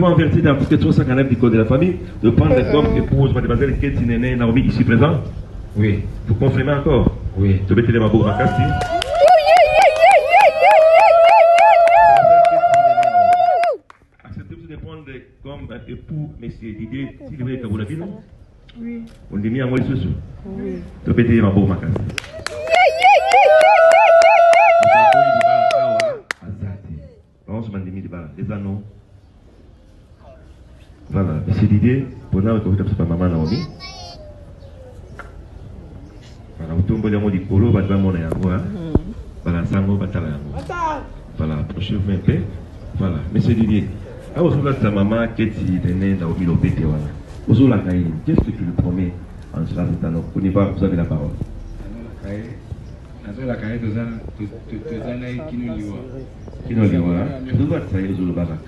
En vertu de l'article 359 du Code de la famille, de prendre comme épouse mademoiselle Ketty Nene Naomi ici présent. Oui. Vous confirmez encore? Oui. De mettez les mabou makasi. Acceptez-vous de prendre comme époux monsieur Didier s'il veut que vous l'avez non? Oui. On dit mis à moi les sous. Oui. De mettez les mabou makasi. Les anneaux. Voilà, monsieur Didier, pendant que vous êtes maman Naomi. Voilà, vous tombez dans mon dicolo, vous allez mon yango. Voilà, sango batala yango. Voilà, approchez-vous un peu. Voilà, monsieur Didier. Ah, vous avez ta maman qui est née dans le pété. Vous avez la caille. Qu'est-ce que tu lui promets en cela cette année? Vous n'avez pas, vous avez la parole. La caille, tout ça, qui nous liwa. Qui nous liwa. Vous dois travailler sur le barak.